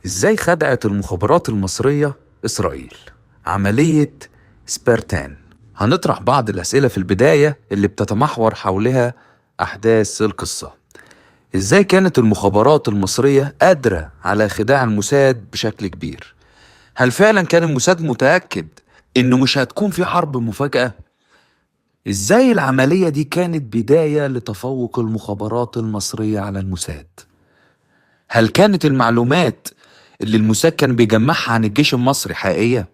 ازاي خدعت المخابرات المصرية إسرائيل؟ عملية سبارتان. هنطرح بعض الأسئلة في البداية اللي بتتمحور حولها أحداث القصة. ازاي كانت المخابرات المصرية قادرة على خداع الموساد بشكل كبير؟ هل فعلا كان الموساد متأكد إنه مش هتكون في حرب مفاجأة؟ ازاي العملية دي كانت بداية لتفوق المخابرات المصرية على الموساد؟ هل كانت المعلومات اللي الموساد كان بيجمعها عن الجيش المصري حقيقية؟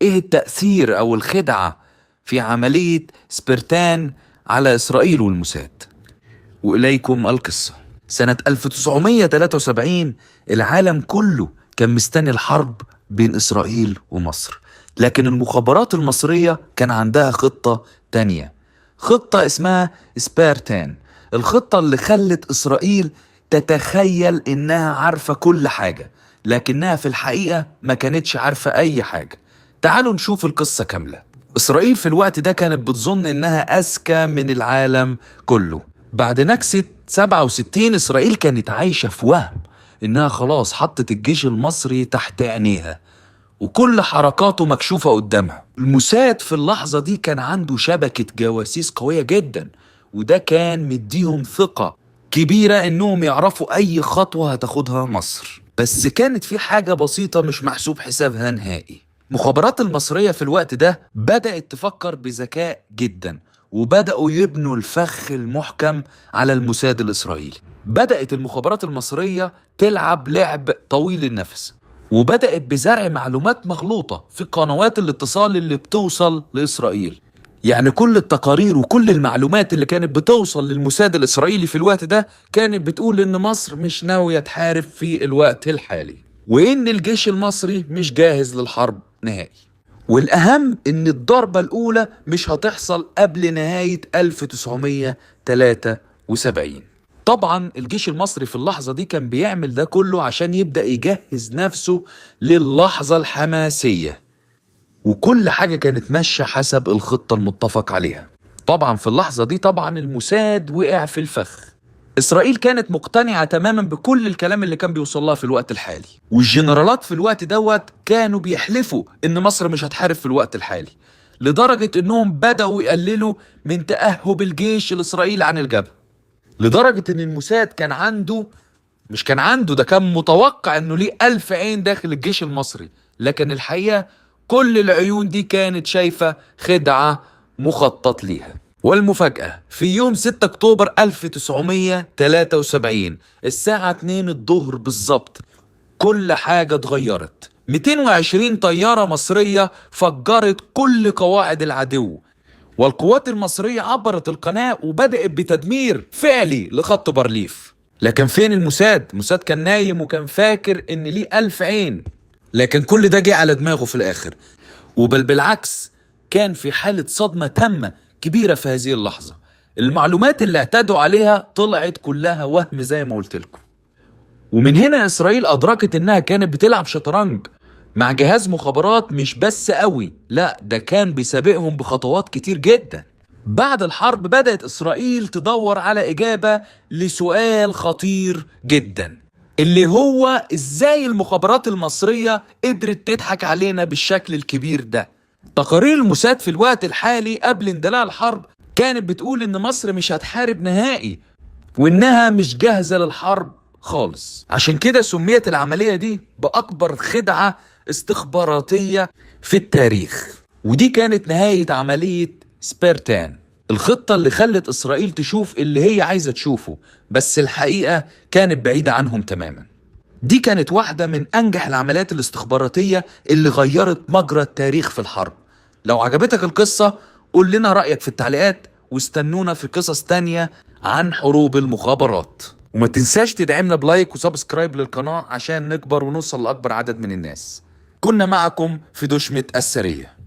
ايه التأثير او الخدعة في عملية سبرتان على إسرائيل والموساد؟ وإليكم القصة. سنة 1973 العالم كله كان مستني الحرب بين إسرائيل ومصر، لكن المخابرات المصرية كان عندها خطة تانية، خطة اسمها سبارتان. الخطة اللي خلت إسرائيل تتخيل إنها عارفة كل حاجة، لكنها في الحقيقة ما كانتش عارفة أي حاجة. تعالوا نشوف القصة كاملة. إسرائيل في الوقت ده كانت بتظن إنها أذكى من العالم كله. بعد نكسة 67 إسرائيل كانت عايشة في وهم إنها خلاص حطت الجيش المصري تحت عينيها وكل حركاته مكشوفة قدامها. الموساد في اللحظة دي كان عنده شبكة جواسيس قوية جدا، وده كان مديهم ثقة كبيرة إنهم يعرفوا أي خطوة هتاخدها مصر. بس كانت في حاجة بسيطة مش محسوب حسابها نهائي. المخابرات المصرية في الوقت ده بدأت تفكر بذكاء جدا، وبدأوا يبنوا الفخ المحكم على الموساد الإسرائيلي. بدأت المخابرات المصرية تلعب لعب طويل النفس، وبدأت بزرع معلومات مغلوطة في قنوات الاتصال اللي بتوصل لإسرائيل. يعني كل التقارير وكل المعلومات اللي كانت بتوصل للموساد الإسرائيلي في الوقت ده كانت بتقول إن مصر مش ناوية تحارب في الوقت الحالي، وإن الجيش المصري مش جاهز للحرب نهائي، والأهم إن الضربة الأولى مش هتحصل قبل نهاية 1973. طبعا الجيش المصري في اللحظة دي كان بيعمل ده كله عشان يبدأ يجهز نفسه للحظة الحماسية، وكل حاجة كانت ماشية حسب الخطة المتفق عليها. طبعا في اللحظة دي الموساد وقع في الفخ. إسرائيل كانت مقتنعة تماما بكل الكلام اللي كان بيوصل لها في الوقت الحالي، والجنرالات في الوقت كانوا بيحلفوا إن مصر مش هتحارب في الوقت الحالي، لدرجة إنهم بدأوا يقللوا من تأهب الجيش الإسرائيلي عن الجبهة، لدرجة إن الموساد ده كان متوقع إنه ليه 1000 عين داخل الجيش المصري، لكن الحقيقة كل العيون دي كانت شايفة خدعة مخطط ليها. والمفاجأة في يوم 6 أكتوبر 1973 الساعة 2 الظهر بالظبط كل حاجة اتغيرت. 220 طيارة مصرية فجرت كل قواعد العدو، والقوات المصرية عبرت القناة وبدأت بتدمير فعلي لخط بارليف. لكن فين الموساد؟ الموساد كان نايم وكان فاكر ان ليه 1000 عين، لكن كل ده جه على دماغه في الآخر، وبل بالعكس كان في حالة صدمة تامة كبيرة في هذه اللحظة. المعلومات اللي اعتادوا عليها طلعت كلها وهم زي ما قلت لكم. ومن هنا إسرائيل أدركت إنها كانت بتلعب شطرنج مع جهاز مخابرات مش بس قوي، لا ده كان بيسابقهم بخطوات كتير جدا. بعد الحرب بدأت إسرائيل تدور على إجابة لسؤال خطير جدا، اللي هو إزاي المخابرات المصرية قدرت تضحك علينا بالشكل الكبير ده. تقارير الموساد في الوقت الحالي قبل اندلاع الحرب كانت بتقول إن مصر مش هتحارب نهائي، وإنها مش جاهزة للحرب خالص. عشان كده سميت العملية دي بأكبر خدعة استخباراتية في التاريخ. ودي كانت نهاية عملية سبارتان، الخطة اللي خلت إسرائيل تشوف اللي هي عايزة تشوفه، بس الحقيقة كانت بعيدة عنهم تماما. دي كانت واحدة من أنجح العمليات الاستخباراتية اللي غيرت مجرى التاريخ في الحرب. لو عجبتك القصة قول لنا رأيك في التعليقات، واستنونا في قصص تانية عن حروب المخابرات. وما تنساش تدعمنا بلايك وسبسكرايب للقناة عشان نكبر ونوصل لأكبر عدد من الناس. كنا معكم في دشمة السرية.